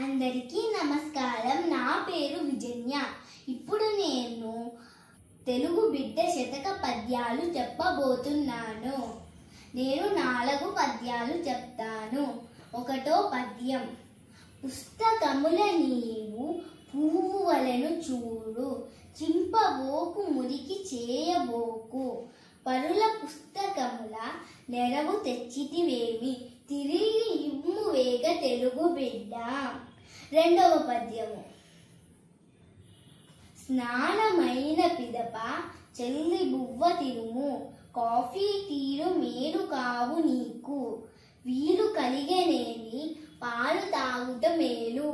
అందరికీ నమస్కారం. నా పేరు విజన్య. ఇప్పుడు నేను తెలుగు బిడ్డ శతక పద్యాలు చెప్పబోతున్నాను. నేను 4 పద్యాలు చెప్తాను. 1వ పద్యం. పుస్తకముల నీవు పువ్వు వలెను చూడు, చింపబోకు మురికి చేయబోకు, పరుల పుస్తకముల నెరవు తెచ్చితివేమి, తిరిగి ఇమ్ము వేగ తెలుగు బిడ్డ. 2వ పద్యము. స్నానమైన పిదప చెల్లి బువ్వ తిరుము, కాఫీ తీరు మేలు కావు నీకు, వీలు కలిగనేమి పాలు తాగుట మేలు,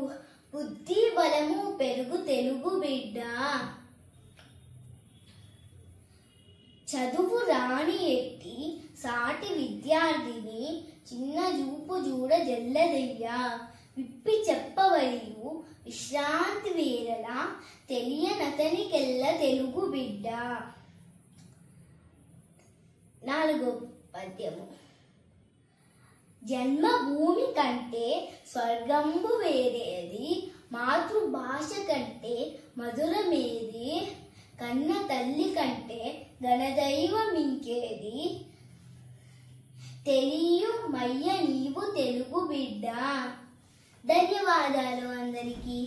బుద్ధి బలము పెరుగు తెలుగు బిడ్డ. చదువు రాని ఎట్టి సాటి విద్యార్థిని, చిన్న చూపు చూడ జల్లదయ్యా, విప్పి చెప్పవలియు విశ్రాంతి వేరలా, తెలియనతనికెల్ల తెలుగు బిడ్డ. 4వ పద్యము. జన్మభూమి కంటే స్వర్గంబు వేరేది, మాతృభాష కంటే మధురమేది, కన్న తల్లి కంటే గణదైవమింకేది, తెలియు మయ్య నీవు తెలుగు బిడ్డ. ధన్యవాదాలు అందరికీ.